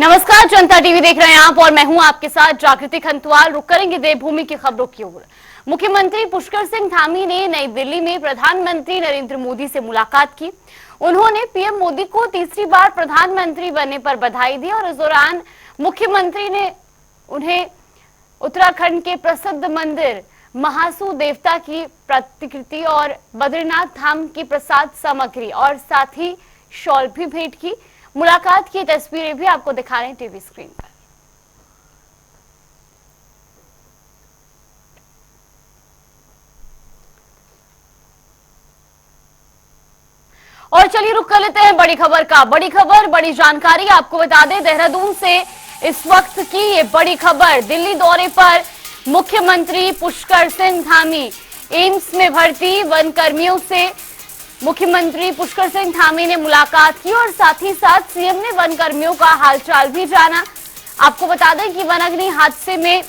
नमस्कार, जनता टीवी देख रहे हैं आप और मैं हूं आपके साथ जागृति खंतवाल। रुक करेंगे देवभूमि की खबरों की ओर। मुख्यमंत्री पुष्कर सिंह धामी ने नई दिल्ली में प्रधानमंत्री नरेंद्र मोदी से मुलाकात की। उन्होंने पीएम मोदी को तीसरी बार प्रधानमंत्री बनने पर बधाई दी और इस दौरान मुख्यमंत्री ने उन्हें उत्तराखंड के प्रसिद्ध मंदिर महासू देवता की प्रतिकृति और बद्रीनाथ धाम की प्रसाद सामग्री और साथ ही शॉल भी भेंट की। मुलाकात की तस्वीरें भी आपको दिखा रहे हैं टीवी स्क्रीन पर। और चलिए रुक कर लेते हैं बड़ी खबर का। बड़ी खबर, बड़ी जानकारी आपको बता दें, देहरादून से इस वक्त की ये बड़ी खबर। दिल्ली दौरे पर मुख्यमंत्री पुष्कर सिंह धामी, एम्स में भर्ती वन कर्मियों से मुख्यमंत्री पुष्कर सिंह धामी ने मुलाकात की और साथ ही साथ सीएम ने वन कर्मियों का हालचाल भी जाना। आपको बता दें कि वनाग्नि हादसे में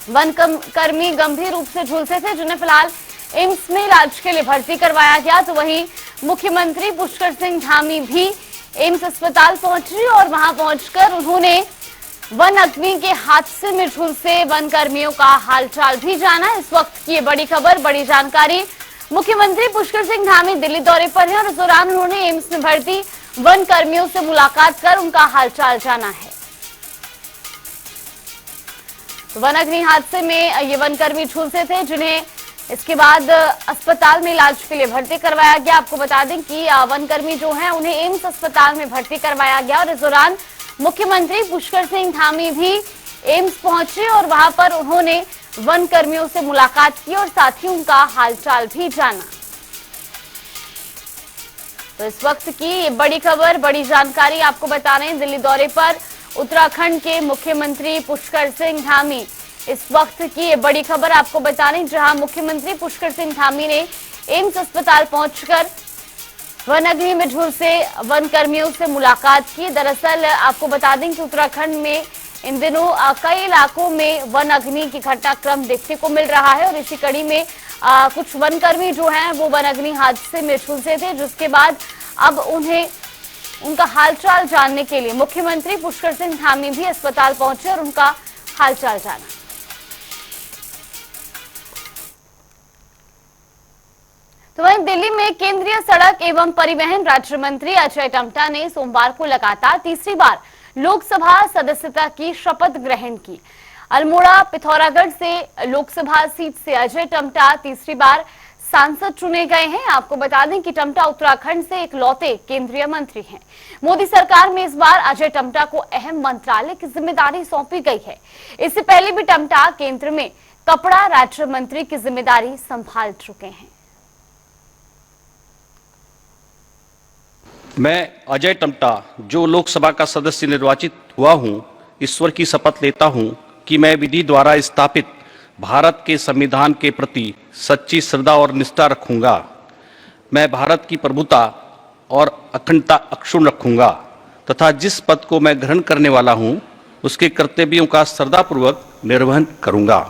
वन कर्मी गंभीर रूप से झुलसे थे, जिन्हें फिलहाल एम्स में इलाज के लिए भर्ती करवाया गया। तो वहीं मुख्यमंत्री पुष्कर सिंह धामी भी एम्स अस्पताल पहुंचे और वहां पहुंचकर उन्होंने वन अग्नि के हादसे में झुलसे वन कर्मियों का हालचाल भी जाना। इस वक्त की बड़ी खबर, बड़ी जानकारी। मुख्यमंत्री पुष्कर सिंह धामी दिल्ली दौरे पर हैं और इस दौरान उन्होंने एम्स में भर्ती वन कर्मियों से मुलाकात कर उनका हालचाल जाना है। तो वन अग्नि हादसे में ये वन कर्मी झुलसे थे, जिन्हें इसके बाद अस्पताल में इलाज के लिए भर्ती करवाया गया। आपको बता दें कि वन कर्मी जो हैं उन्हें एम्स अस्पताल में भर्ती करवाया गया और इस दौरान मुख्यमंत्री पुष्कर सिंह धामी भी एम्स पहुंचे और वहां पर उन्होंने वन कर्मियों से मुलाकात की और साथ ही उनका हालचाल भी जाना। तो इस वक्त की ये बड़ी खबर, बड़ी जानकारी आपको बता रहे हैं। दिल्ली दौरे पर उत्तराखंड के मुख्यमंत्री पुष्कर सिंह धामी, इस वक्त की ये बड़ी खबर आपको बता रहे हैं, जहां मुख्यमंत्री पुष्कर सिंह धामी ने एम्स अस्पताल पहुंचकर वन अग्नि में झुलसे वन कर्मियों से मुलाकात की। दरअसल आपको बता दें कि उत्तराखंड में इन दिनों कई इलाकों में वन अग्नि की घटनाक्रम देखने को मिल रहा है और इसी कड़ी में कुछ वनकर्मी जो हैं वो वन अग्नि हादसे में झुलसे थे, जिसके बाद अब उन्हें उनका हालचाल जानने के लिए मुख्यमंत्री पुष्कर सिंह धामी भी अस्पताल पहुंचे और उनका हालचाल जाना। तो वहीं दिल्ली में केंद्रीय सड़क एवं परिवहन राज्य मंत्री अजय टम्टा ने सोमवार को लगातार तीसरी बार लोकसभा सदस्यता की शपथ ग्रहण की। अल्मोड़ा पिथौरागढ़ से लोकसभा सीट से अजय टम्टा तीसरी बार सांसद चुने गए हैं। आपको बता दें कि टम्टा उत्तराखंड से इकलौते केंद्रीय मंत्री हैं। मोदी सरकार में इस बार अजय टम्टा को अहम मंत्रालय की जिम्मेदारी सौंपी गई है। इससे पहले भी टम्टा केंद्र में कपड़ा राज्य मंत्री की जिम्मेदारी संभाल चुके हैं। मैं अजय टम्टा, जो लोकसभा का सदस्य निर्वाचित हुआ हूं, ईश्वर की शपथ लेता हूं कि मैं विधि द्वारा स्थापित भारत के संविधान के प्रति सच्ची श्रद्धा और निष्ठा रखूंगा। मैं भारत की प्रभुता और अखंडता अक्षुण्ण रखूंगा तथा जिस पद को मैं ग्रहण करने वाला हूं, उसके कर्तव्यों का श्रद्धापूर्वक निर्वहन करूंगा।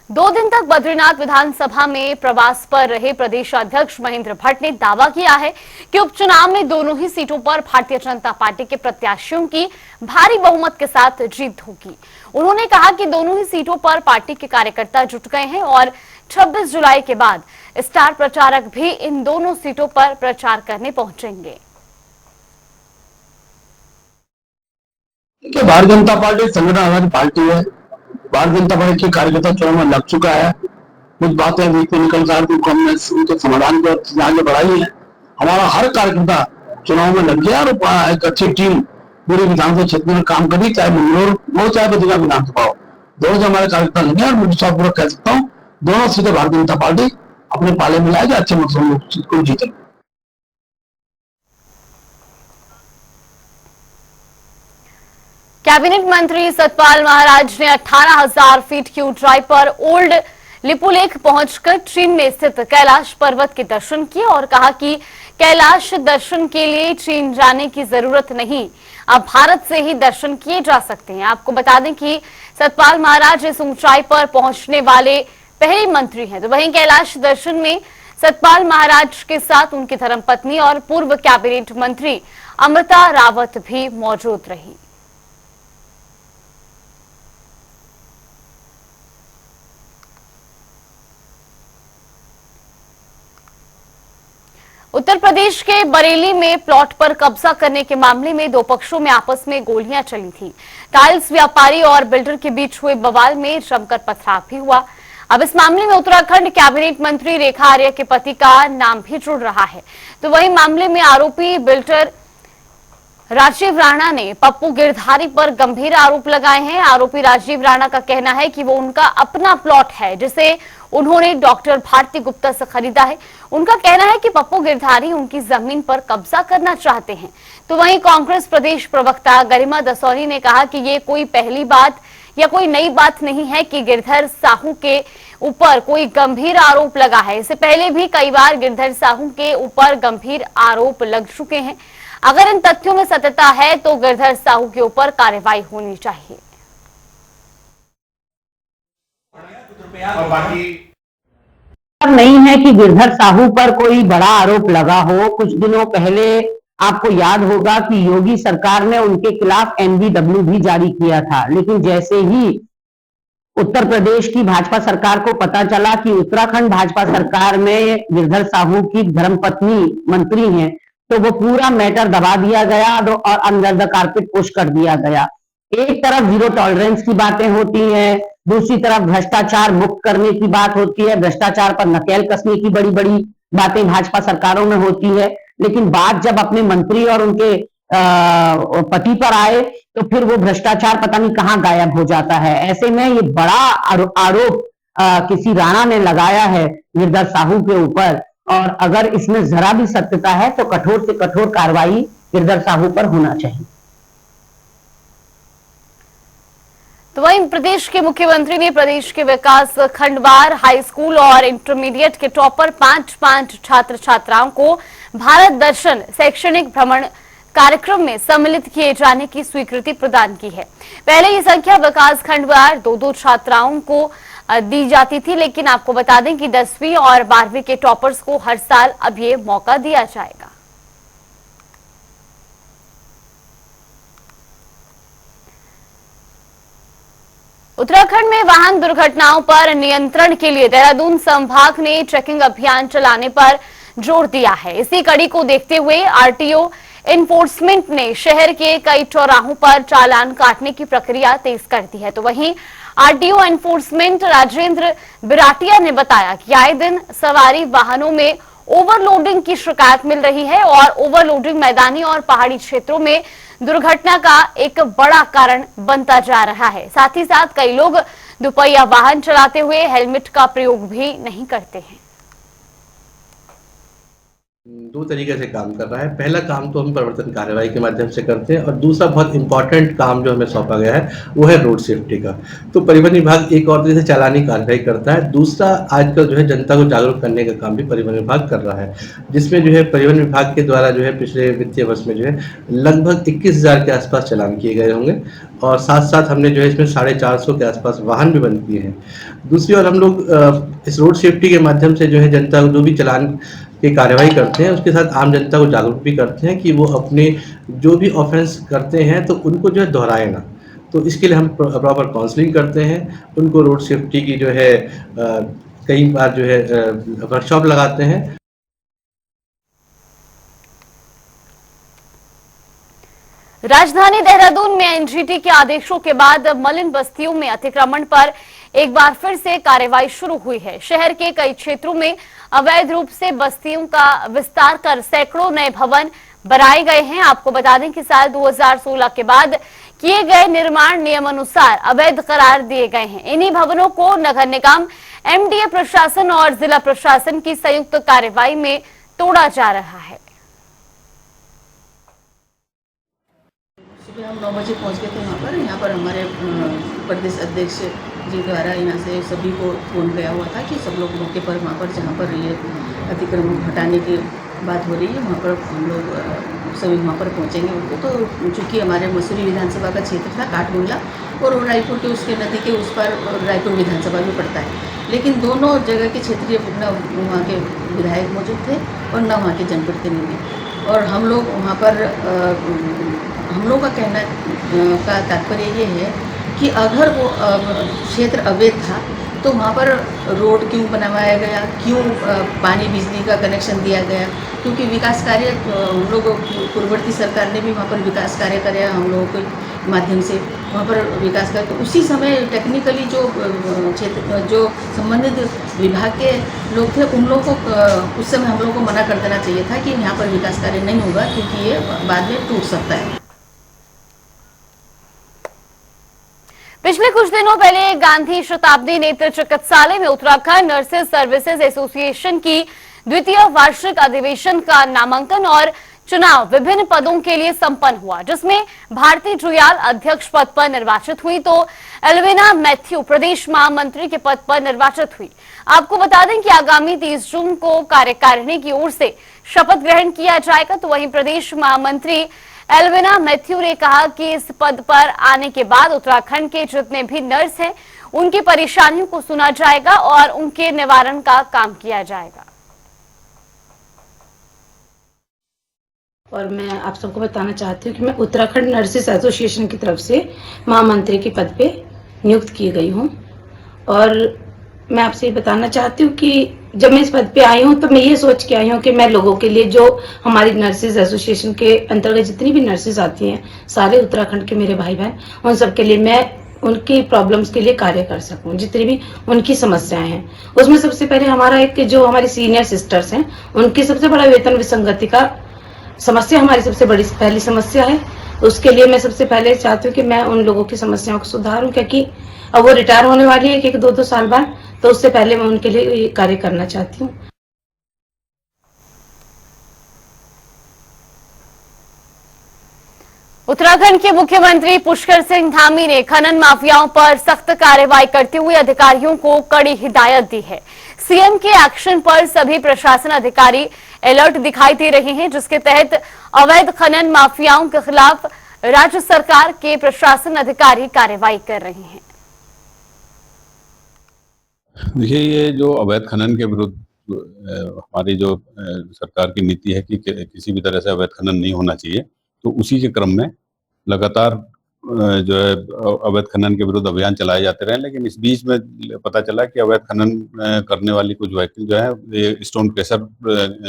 2 दिन तक बद्रीनाथ विधानसभा में प्रवास पर रहे प्रदेश अध्यक्ष महेंद्र भट्ट ने दावा किया है कि उपचुनाव में दोनों ही सीटों पर भारतीय जनता पार्टी के प्रत्याशियों की भारी बहुमत के साथ जीत होगी। उन्होंने कहा कि दोनों ही सीटों पर पार्टी के कार्यकर्ता जुट गए हैं और 26 जुलाई के बाद स्टार प्रचारक भी इन दोनों सीटों पर प्रचार करने पहुंचेंगे। भारतीय जनता पार्टी संगठन आधारित पार्टी है। भारतीय जनता पार्टी के कार्यकर्ता चुनाव में लग चुका है। कुछ बातें बीच में निकल जाती हैं, हमने उनके समाधान को आगे बढ़ाई है। हमारा हर कार्यकर्ता चुनाव में लग गया और एक अच्छी टीम पूरी विधानसभा क्षेत्र में काम करी, चाहे मंगलोर हो चाहे बद्रीनाथ विधानसभा हो, दोनों से हमारे कार्यकर्ता लगे और मैं विश्वासपूर्वक कह सकता हूँ दोनों सीटें भारतीय जनता पार्टी अपने पाले में लाएगी, अच्छे मकसद को जीतेगी। कैबिनेट मंत्री सतपाल महाराज ने 18,000 फीट की ऊंचाई पर ओल्ड लिपुलेख पहुंचकर चीन में स्थित कैलाश पर्वत के दर्शन किए और कहा कि कैलाश दर्शन के लिए चीन जाने की जरूरत नहीं, अब भारत से ही दर्शन किए जा सकते हैं। आपको बता दें कि सतपाल महाराज इस ऊंचाई पर पहुंचने वाले पहले मंत्री हैं। तो वहीं कैलाश दर्शन में सतपाल महाराज के साथ उनकी धर्मपत्नी और पूर्व कैबिनेट मंत्री अमृता रावत भी मौजूद रही। उत्तर प्रदेश के बरेली में प्लॉट पर कब्जा करने के मामले में दो पक्षों में आपस में गोलियां चली थी। टाइल्स व्यापारी और बिल्डर के बीच हुए बवाल में जमकर पथराव भी हुआ। अब इस मामले में उत्तराखंड कैबिनेट मंत्री रेखा आर्य के पति का नाम भी जुड़ रहा है। तो वहीं मामले में आरोपी बिल्डर राजीव राणा ने पप्पू गिरधारी पर गंभीर आरोप लगाए हैं। आरोपी राजीव राणा का कहना है कि वो उनका अपना प्लॉट है जिसे उन्होंने डॉक्टर भारती गुप्ता से खरीदा है। उनका कहना है कि पप्पू गिरधारी उनकी जमीन पर कब्जा करना चाहते हैं। तो वहीं कांग्रेस प्रदेश प्रवक्ता गरिमा दसौनी ने कहा कि ये कोई पहली बात या कोई नई बात नहीं है कि गिरधर साहू के ऊपर कोई गंभीर आरोप लगा है। इससे पहले भी कई बार गिरधर साहू के ऊपर गंभीर आरोप लग चुके हैं। अगर इन तथ्यों में सत्यता है तो गिरधर साहू के ऊपर कार्रवाई होनी चाहिए। नहीं है कि गिरधर साहू पर कोई बड़ा आरोप लगा हो। कुछ दिनों पहले आपको याद होगा कि योगी सरकार ने उनके खिलाफ एनबीडब्ल्यू भी जारी किया था, लेकिन जैसे ही उत्तर प्रदेश की भाजपा सरकार को पता चला कि उत्तराखंड भाजपा सरकार में गिरधर साहू की धर्मपत्नी मंत्री हैं, तो वो पूरा मैटर दबा दिया गया और अंडर द कारपेट पुश कर दिया गया। एक तरफ जीरो टॉलरेंस की बातें होती हैं, दूसरी तरफ भ्रष्टाचार मुक्त करने की बात होती है, भ्रष्टाचार पर नकेल कसने की बड़ी बड़ी बातें भाजपा सरकारों में होती है। लेकिन बात जब अपने मंत्री और उनके पति पर आए तो फिर वो भ्रष्टाचार पता नहीं कहां गायब हो जाता है। ऐसे में ये बड़ा आरोप किसी राणा ने लगाया है गिरधर साहू के ऊपर, और अगर इसमें जरा भी सत्यता है तो कठोर से कठोर कार्रवाई गिरधर साहू पर होना चाहिए। तो वहीं प्रदेश के मुख्यमंत्री ने प्रदेश के विकास खंडवार हाई स्कूल और इंटरमीडिएट के टॉपर 5 छात्र छात्राओं को भारत दर्शन शैक्षणिक भ्रमण कार्यक्रम में सम्मिलित किए जाने की स्वीकृति प्रदान की है। पहले ये संख्या विकास खंडवार 2 छात्राओं को दी जाती थी, लेकिन आपको बता दें कि 10वीं और 12वीं के टॉपर्स को हर साल अब ये मौका दिया जाएगा। उत्तराखंड में वाहन दुर्घटनाओं पर नियंत्रण के लिए देहरादून संभाग ने चेकिंग अभियान चलाने पर जोर दिया है। इसी कड़ी को देखते हुए आरटीओ एनफोर्समेंट ने शहर के कई चौराहों पर चालान काटने की प्रक्रिया तेज कर दी है। तो वहीं आरटीओ एनफोर्समेंट राजेंद्र बिराटिया ने बताया कि आए दिन सवारी वाहनों में ओवरलोडिंग की शिकायत मिल रही है और ओवरलोडिंग मैदानी और पहाड़ी क्षेत्रों में दुर्घटना का एक बड़ा कारण बनता जा रहा है। साथ ही साथ कई लोग दुपहिया वाहन चलाते हुए हेलमेट का प्रयोग भी नहीं करते हैं। 2 तरीके से काम कर रहा है। पहला काम तो हम प्रवर्तन कार्रवाई के माध्यम से करते हैं और दूसरा बहुत इंपॉर्टेंट काम जो हमें सौंपा गया है वो है रोड सेफ्टी का। तो परिवहन विभाग एक और तरीके से चालानी कार्रवाई करता है। दूसरा आजकल जो है जनता को जागरूक करने का काम भी परिवहन विभाग कर रहा है, जिसमें जो है परिवहन विभाग के द्वारा जो है पिछले वित्तीय वर्ष में जो है लगभग 21,000 के आसपास चालान किए गए होंगे और साथ साथ हमने जो है इसमें 450 के आसपास वाहन भी बंद किए हैं। दूसरी ओर हम लोग इस रोड सेफ्टी के माध्यम से जो है जनता को जो भी चालान की कार्रवाई करते हैं उसके साथ आम जनता को जागरूक भी करते हैं कि वो अपने जो भी ऑफेंस करते हैं तो उनको जो है दोहराए ना। तो इसके लिए हम प्रॉपर काउंसलिंग करते हैं, उनको रोड सेफ्टी की जो है कई बार जो है वर्कशॉप लगाते हैं। राजधानी देहरादून में एनजीटी के आदेशों के बाद मलिन बस्तियों में अतिक्रमण पर एक बार फिर से कार्रवाई शुरू हुई है। शहर के कई क्षेत्रों में अवैध रूप से बस्तियों का विस्तार कर सैकड़ों नए भवन बनाए गए हैं। आपको बता दें कि साल 2016 के बाद किए गए निर्माण नियमानुसार अवैध करार दिए गए हैं। इन्हीं भवनों को नगर निगम, एमडीए प्रशासन और जिला प्रशासन की संयुक्त कार्रवाई में तोड़ा जा रहा है। सुबह हम 9 बजे पहुंच गए थे यहाँ पर हमारे प्रदेश अध्यक्ष जी द्वारा यहाँ से सभी को फोन गया हुआ था कि सब लोग मौके पर वहाँ पर जहाँ पर ये अतिक्रमण हटाने की बात हो रही है, वहाँ पर हम लोग सभी वहाँ पर पहुँचेंगे उनको। तो चूँकि हमारे मसूरी विधानसभा का क्षेत्र था काठगोला, और रायपुर के उसके नदी के उस पर रायपुर विधानसभा भी पड़ता है, लेकिन दोनों जगह के क्षेत्रीय न वहाँ के विधायक मौजूद थे और न वहाँ के जनप्रतिनिधि। और हम लोग वहाँ पर हम लोग का कहना का तात्पर्य ये है कि अगर वो क्षेत्र अवैध था तो वहाँ पर रोड क्यों बनवाया गया, क्यों पानी बिजली का कनेक्शन दिया गया, क्योंकि विकास कार्य हम लोग पूर्ववर्ती सरकार ने भी वहाँ पर विकास कार्य कराया हम लोगों के माध्यम से, वहाँ पर विकास कार्य। तो उसी समय टेक्निकली जो क्षेत्र जो संबंधित विभाग के लोग थे उन लोगों को उस समय हम लोगों को मना कर देना चाहिए था कि यहाँ पर विकास कार्य नहीं होगा, क्योंकि ये बाद में टूट सकता है। पिछले कुछ दिनों पहले गांधी शताब्दी नेत्र चिकित्सालय में उत्तराखंड नर्सेज सर्विसेज एसोसिएशन की द्वितीय वार्षिक अधिवेशन का नामांकन और चुनाव विभिन्न पदों के लिए संपन्न हुआ, जिसमें भारती जुयाल अध्यक्ष पद पर निर्वाचित हुई तो एल्विना मैथ्यू प्रदेश महामंत्री के पद पर निर्वाचित हुई। आपको बता दें कि आगामी 30 जून को कार्यकारिणी की ओर से शपथ ग्रहण किया जाएगा। तो वहीं प्रदेश महामंत्री एल्विना मैथ्यू ने कहा कि इस पद पर आने के बाद उत्तराखंड के जितने भी नर्स हैं उनकी परेशानियों को सुना जाएगा और उनके निवारण का काम किया जाएगा। और मैं आप सबको बताना चाहती हूँ कि मैं उत्तराखंड नर्सेस एसोसिएशन की तरफ से महामंत्री के पद पे नियुक्त की गई हूँ। और मैं आपसे ये बताना चाहती हूँ कि जब मैं इस पद पे आई हूँ तो मैं ये सोच के आई हूँ कि मैं लोगों के लिए, जो हमारी नर्सेज एसोसिएशन के अंतर्गत जितनी भी नर्सेज आती हैं, सारे उत्तराखंड के मेरे भाई बहन, उन सब के लिए मैं उनकी प्रॉब्लम्स के लिए कार्य कर सकूं, जितनी भी उनकी समस्याएं हैं। उसमें सबसे पहले हमारा एक जो हमारी सीनियर सिस्टर्स हैं उनकी सबसे बड़ा वेतन विसंगति का समस्या हमारी सबसे बड़ी पहली समस्या है। उसके लिए मैं सबसे पहले चाहती हूँ कि मैं उन लोगों की समस्याओं को सुधारूं, क्योंकि अब वो रिटायर होने वाली है एक 2 साल बाद, तो उससे पहले मैं उनके लिए ये कार्य करना चाहती हूँ। उत्तराखंड के मुख्यमंत्री पुष्कर सिंह धामी ने खनन माफियाओं पर सख्त कार्रवाई करते हुए अधिकारियों को कड़ी हिदायत दी है। सीएम के एक्शन पर सभी प्रशासन अधिकारी अलर्ट दिखाई दे रहे हैं, जिसके तहत अवैध खनन माफियाओं के खिलाफ राज्य सरकार के प्रशासन अधिकारी कार्रवाई कर रहे हैं। देखिए, ये जो अवैध खनन के विरुद्ध हमारी जो सरकार की नीति है कि किसी भी तरह से अवैध खनन नहीं होना चाहिए, तो उसी के क्रम में लगातार जो है अवैध खनन के विरुद्ध अभियान चलाए जाते रहे। लेकिन इस बीच में पता चला कि अवैध खनन करने वाली कुछ व्यक्ति जो है ये स्टोन क्रशर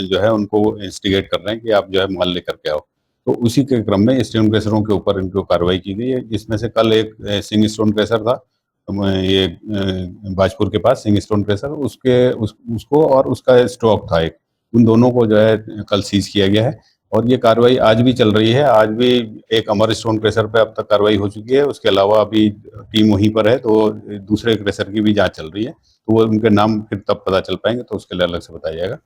जो है उनको इंस्टिगेट कर रहे हैं कि आप जो है माल लेकर के आओ। तो उसी के क्रम में स्टोन क्रशरों के ऊपर इनको कार्रवाई की गई है, जिसमें से कल एक सिंह स्टोन क्रशर था, ये बाजपुर के पास सिंह स्टोन क्रशर, उसको और उसका स्टॉक था एक, उन दोनों को जो है कल सीज किया गया है। और ये कार्रवाई आज भी चल रही है। आज भी एक अमर स्टोन क्रशर पे अब तक कार्रवाई हो चुकी है। उसके अलावा अभी टीम वहीं पर है, तो दूसरे क्रशर की भी जांच चल रही है। तो वो उनके नाम फिर तब पता चल पाएंगे, तो उसके लिए अलग से बताया जाएगा।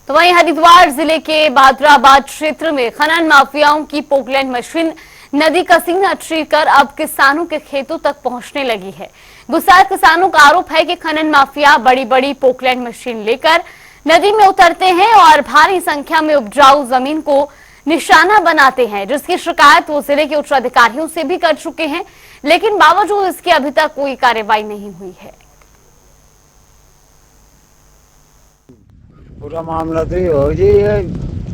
तो वहीं हरिद्वार जिले के बादराबाद क्षेत्र में खनन माफियाओं की पोकलैंड मशीन नदी का सीना चीरकर अब किसानों के खेतों तक पहुंचने लगी है। गुस्साए किसानों का आरोप है कि खनन माफिया बड़ी बड़ी पोकलैंड मशीन लेकर नदी में उतरते हैं और भारी संख्या में उपजाऊ जमीन को निशाना बनाते हैं, जिसकी शिकायत वो जिले के उच्च अधिकारियों से भी कर चुके हैं, लेकिन बावजूद इसके अभी तक कोई कार्रवाई नहीं हुई है। पूरा मामला तो ये हो जी, ये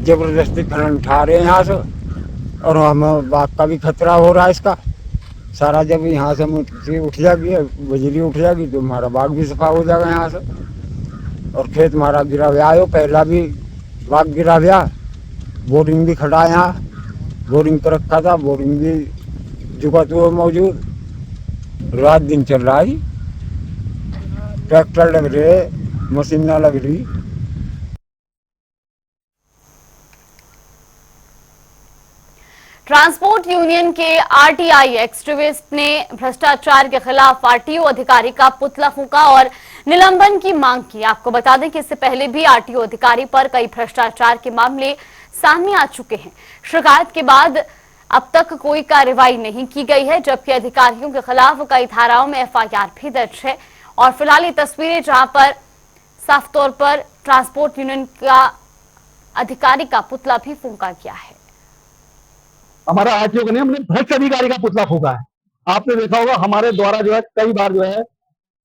जबरदस्ती खनन उठा रहे हैं यहाँ से, और हमें बाग का भी खतरा हो रहा है इसका सारा। जब यहाँ से उठ जाएगी, बिजली उठ जाएगी, तो हमारा बाग भी सफा हो जाएगा यहाँ से, और खेत हमारा गिरा हुआ है। पहला भी बाग गिरा हुआ, बोरिंग भी खड़ा है यहाँ, बोरिंग पर रखा था, बोरिंग भी जुगात हुआ मौजूद, रात दिन चल रहा है। ट्रैक्टर लग रहे, मशीन ना लग रही। ट्रांसपोर्ट यूनियन के आरटीआई एक्टिविस्ट ने भ्रष्टाचार के खिलाफ आरटीओ अधिकारी का पुतला फूंका और निलंबन की मांग की। आपको बता दें कि इससे पहले भी आरटीओ अधिकारी पर कई भ्रष्टाचार के मामले सामने आ चुके हैं। शिकायत के बाद अब तक कोई कार्रवाई नहीं की गई है, जबकि अधिकारियों के खिलाफ कई धाराओं में एफआईआर भी दर्ज है। और फिलहाल ये तस्वीरें जहां पर साफ तौर पर ट्रांसपोर्ट यूनियन का अधिकारी का पुतला भी फूंका गया है। हमारा आरटीओ ने हमने भ्रष्ट अधिकारी का पुतला फूंका है। आपने देखा होगा हमारे द्वारा जो है कई बार जो है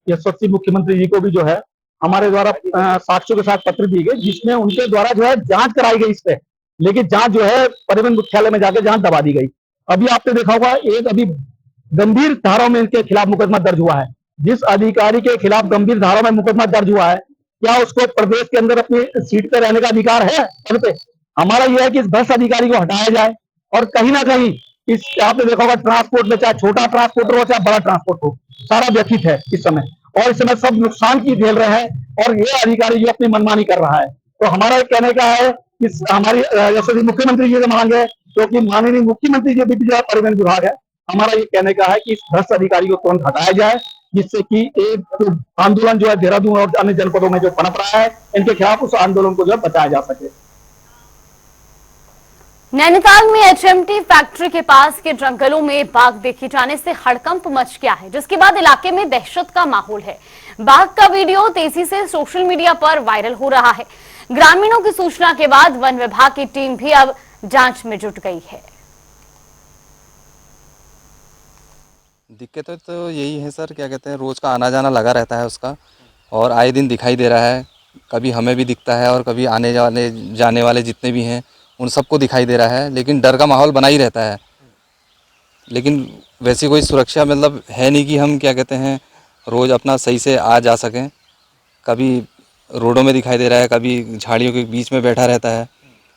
यशस्वी मुख्यमंत्री जी को भी जो है हमारे द्वारा साक्ष्यों के साथ पत्र दी गई, जिसमें उनके द्वारा जो है जांच कराई गई इस पे, लेकिन जांच जो है परिवहन मुख्यालय में जाकर जांच दबा दी गई। अभी आपने देखा होगा एक अभी गंभीर धाराओं में इनके खिलाफ मुकदमा दर्ज हुआ है। जिस अधिकारी के खिलाफ गंभीर धाराओं में मुकदमा दर्ज हुआ है, क्या उसको प्रदेश के अंदर अपनी सीट पर रहने का अधिकार है? पद पे हमारा यह है कि इस भ्रष्ट अधिकारी को हटाया जाए और कहीं ना कहीं इस आपने देखा होगा ट्रांसपोर्ट में चाहे छोटा ट्रांसपोर्टर हो चाहे बड़ा ट्रांसपोर्ट हो, सारा व्यथित है इस समय, और इस समय सब नुकसान की झेल रहे हैं और ये अधिकारी जो अपनी मनमानी कर रहा है। तो हमारा कहने का है कि हमारी यशस्वी मुख्यमंत्री जी से मांग है, क्योंकि माननीय मुख्यमंत्री जी भी परिवहन विभाग है, हमारा ये कहने का है कि इस भ्रष्ट अधिकारी को तुरंत हटाया जाए, जिससे कि एक आंदोलन जो है देहरादून और अन्य जनपदों में जो पनप रहा है, इनके खिलाफ उस आंदोलन को जो है बचाया जा सके। नैनीताल में एचएमटी फैक्ट्री के पास के जंगलों में बाघ देखे जाने से हड़कंप मच गया है, जिसके बाद इलाके में दहशत का माहौल है। बाघ का वीडियो तेजी से सोशल मीडिया पर वायरल हो रहा है। ग्रामीणों की सूचना के बाद वन विभाग की टीम भी अब जांच में जुट गई है। दिक्कत तो यही है सर, क्या कहते हैं, रोज का आना जाना लगा रहता है उसका, और आए दिन दिखाई दे रहा है। कभी हमें भी दिखता है और कभी आने जाने वाले जितने भी हैं उन सबको दिखाई दे रहा है, लेकिन डर का माहौल बना ही रहता है। लेकिन वैसी कोई सुरक्षा मतलब है नहीं कि हम क्या कहते हैं रोज़ अपना सही से आ जा सकें। कभी रोडों में दिखाई दे रहा है, कभी झाड़ियों के बीच में बैठा रहता है,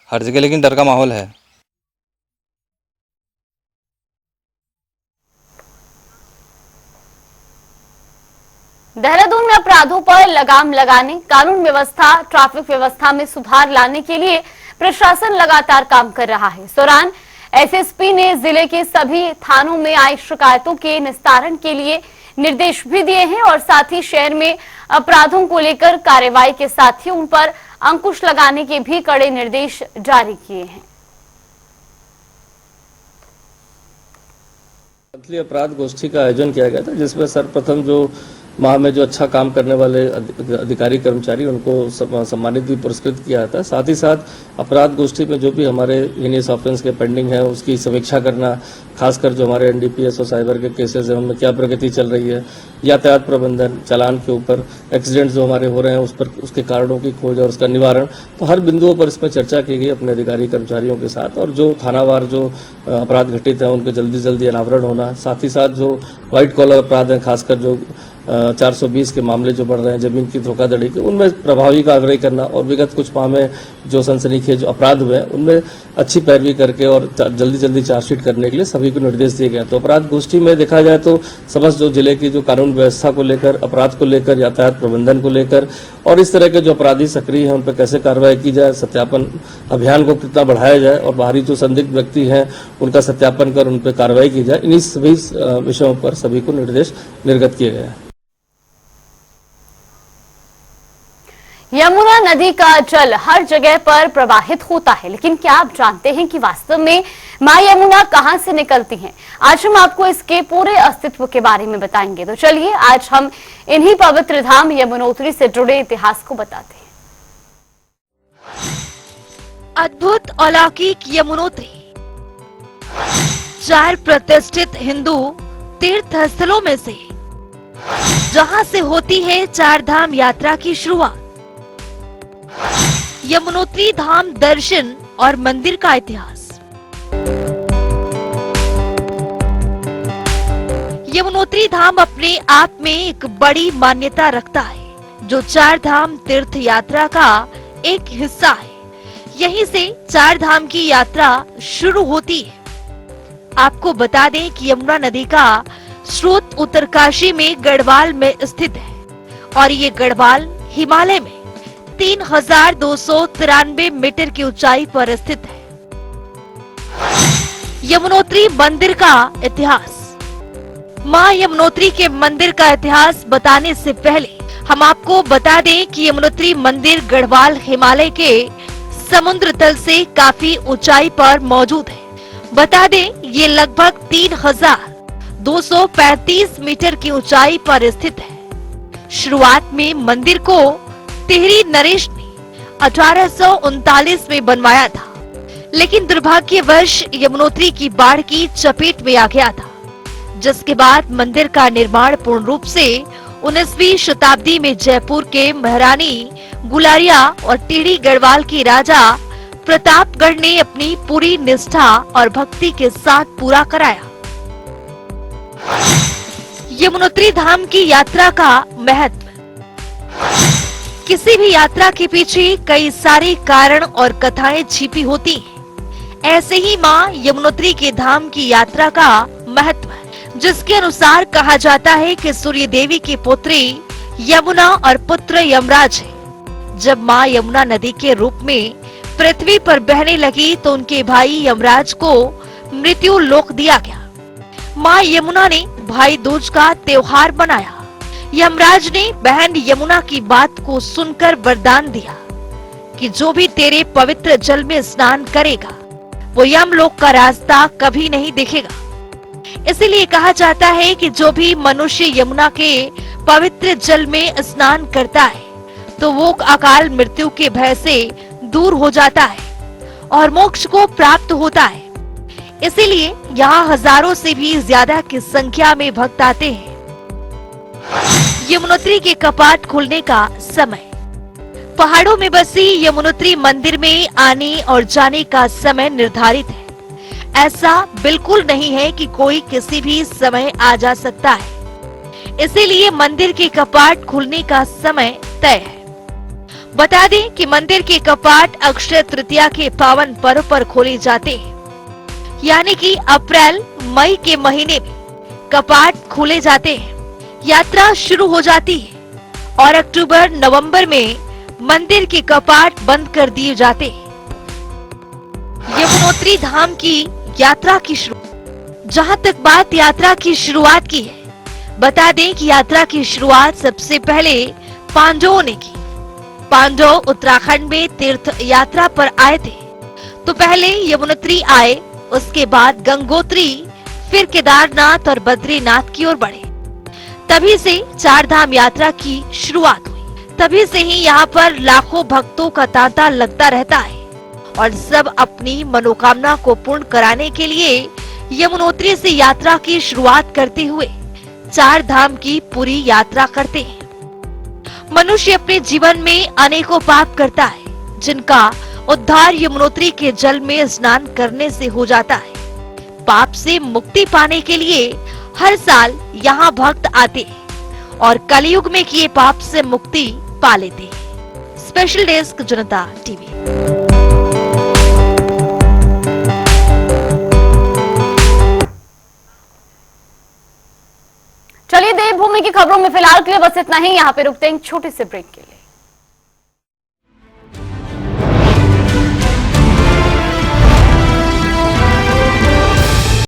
हर जगह लेकिन डर का माहौल है। देहरादून में अपराधों पर लगाम लगाने, कानून व्यवस्था, ट्रैफिक व्यवस्था में सुधार लाने के लिए प्रशासन लगातार काम कर रहा है। इस दौरान एसएसपी ने जिले के सभी थानों में आई शिकायतों के निस्तारण के लिए निर्देश भी दिए हैं और साथ ही शहर में अपराधों को लेकर कार्रवाई के साथ ही उन पर अंकुश लगाने के भी कड़े निर्देश जारी किए हैं। मंथली अपराध गोष्ठी का आयोजन किया गया था, जिसमें सर्वप्रथम जो माह में जो अच्छा काम करने वाले अधिकारी कर्मचारी उनको सम्मानित भी पुरस्कृत किया जाता है। साथ ही साथ अपराध गोष्ठी में जो भी हमारे हीनियस ऑफेंस के पेंडिंग है उसकी समीक्षा करना, खासकर जो हमारे एनडीपीएस और साइबर के केसेस हैं उनमें क्या प्रगति चल रही है, यातायात प्रबंधन, चालान के ऊपर, एक्सीडेंट्स जो हमारे हो रहे हैं उस पर उसके कारणों की खोज और उसका निवारण, तो हर बिंदुओं पर इसमें चर्चा की गई अपने अधिकारी कर्मचारियों के साथ। और जो थानावार जो अपराध घटित है उनके जल्दी जल्दी अनावरण होना, साथ ही साथ जो व्हाइट कॉलर अपराध हैं, खासकर जो 420 के मामले जो बढ़ रहे हैं जमीन की धोखाधड़ी के, उनमें प्रभावी कार्रवाई करना और विगत कुछ माह में जो सनसनीखेज अपराध हुए हैं उनमें अच्छी पैरवी करके और जल्दी जल्दी चार्जशीट करने के लिए सभी को निर्देश दिए गए। तो अपराध गोष्ठी में देखा जाए तो समस्त जो जिले की जो कानून व्यवस्था को लेकर, अपराध को लेकर, यातायात प्रबंधन को लेकर और इस तरह के जो अपराधी सक्रिय हैं उन पर कैसे कार्रवाई की जाए, सत्यापन अभियान को कितना बढ़ाया जाए और बाहरी जो संदिग्ध व्यक्ति हैं उनका सत्यापन कर उन पर कार्रवाई की जाए, इन्हीं सभी विषयों पर सभी को निर्देश निर्गत किए गए हैं। यमुना नदी का जल हर जगह पर प्रवाहित होता है, लेकिन क्या आप जानते हैं कि वास्तव में मां यमुना कहां से निकलती हैं? आज हम आपको इसके पूरे अस्तित्व के बारे में बताएंगे। तो चलिए आज हम इन्हीं पवित्र धाम यमुनोत्री से जुड़े इतिहास को बताते हैं। अद्भुत अलौकिक यमुनोत्री 4 प्रतिष्ठित हिंदू तीर्थ स्थलों में से, जहां से होती है 4 धाम यात्रा की शुरुआत। यमुनोत्री धाम दर्शन और मंदिर का इतिहास। यमुनोत्री धाम अपने आप में एक बड़ी मान्यता रखता है, जो 4 धाम तीर्थ यात्रा का एक हिस्सा है। यहीं से 4 धाम की यात्रा शुरू होती है। आपको बता दें कि यमुना नदी का स्रोत उत्तरकाशी में गढ़वाल में स्थित है और ये गढ़वाल हिमालय में 3293 मीटर की ऊंचाई पर स्थित है। यमुनोत्री मंदिर का इतिहास। मां यमुनोत्री के मंदिर का इतिहास बताने से पहले हम आपको बता दें कि यमुनोत्री मंदिर गढ़वाल हिमालय के समुद्र तल से काफी ऊंचाई पर मौजूद है। बता दें ये लगभग 3235 मीटर की ऊंचाई पर स्थित है। शुरुआत में मंदिर को टिहरी नरेश ने 1839 में बनवाया था, लेकिन दुर्भाग्यवश यमुनोत्री की बाढ़ की चपेट में आ गया था, जिसके बाद मंदिर का निर्माण पूर्ण रूप से 19वीं शताब्दी में जयपुर के महारानी गुलारिया और टिहरी गढ़वाल के राजा प्रतापगढ़ ने अपनी पूरी निष्ठा और भक्ति के साथ पूरा कराया। यमुनोत्री धाम की यात्रा का महत्व। किसी भी यात्रा के पीछे कई सारे कारण और कथाएं छिपी होती हैं। ऐसे ही मां यमुनोत्री के धाम की यात्रा का महत्व है, जिसके अनुसार कहा जाता है कि सूर्य देवी की पुत्री यमुना और पुत्र यमराज है। जब मां यमुना नदी के रूप में पृथ्वी पर बहने लगी तो उनके भाई यमराज को मृत्यु लोक दिया गया। मां यमुना ने भाई दूज का त्योहार मनाया। यमराज ने बहन यमुना की बात को सुनकर वरदान दिया कि जो भी तेरे पवित्र जल में स्नान करेगा वो यमलोक का रास्ता कभी नहीं देखेगा। इसीलिए कहा जाता है कि जो भी मनुष्य यमुना के पवित्र जल में स्नान करता है तो वो अकाल मृत्यु के भय से दूर हो जाता है और मोक्ष को प्राप्त होता है। इसीलिए यहाँ हजारों से भी ज्यादा की संख्या में भक्त आते हैं। यमुनोत्री के कपाट खुलने का समय। पहाड़ों में बसी यमुनोत्री मंदिर में आने और जाने का समय निर्धारित है। ऐसा बिल्कुल नहीं है कि कोई किसी भी समय आ जा सकता है। इसीलिए मंदिर के कपाट खुलने का समय तय है। बता दें कि मंदिर के कपाट अक्षय तृतीया के पावन पर्व पर खोले जाते हैं, यानी कि अप्रैल मई के महीने में कपाट खोले जाते हैं। यात्रा शुरू हो जाती है और अक्टूबर नवंबर में मंदिर के कपाट बंद कर दिए जाते हैं। यमुनोत्री धाम की यात्रा की शुरुआत। जहां तक बात यात्रा की शुरुआत की है, बता दें कि यात्रा की शुरुआत सबसे पहले पांडवों ने की। पांडव उत्तराखंड में तीर्थ यात्रा पर आए थे, तो पहले यमुनोत्री आए, उसके बाद गंगोत्री, फिर केदारनाथ और बद्रीनाथ की ओर बढ़े। तभी से चार धाम यात्रा की शुरुआत हुई। तभी से ही यहाँ पर लाखों भक्तों का तांता लगता रहता है और सब अपनी मनोकामना को पूर्ण कराने के लिए यमुनोत्री से यात्रा की शुरुआत करते हुए चार धाम की पूरी यात्रा करते हैं। मनुष्य अपने जीवन में अनेकों पाप करता है, जिनका उद्धार यमुनोत्री के जल में स्नान करने से हो जाता है। पाप से मुक्ति पाने के लिए हर साल यहाँ भक्त आते हैं और कलयुग में किए पाप से मुक्ति पा लेते हैं। स्पेशल डेस्क जनता टीवी। चलिए देवभूमि की खबरों में फिलहाल के लिए बस इतना ही। यहाँ पे रुकते हैं छोटे से ब्रेक के लिए।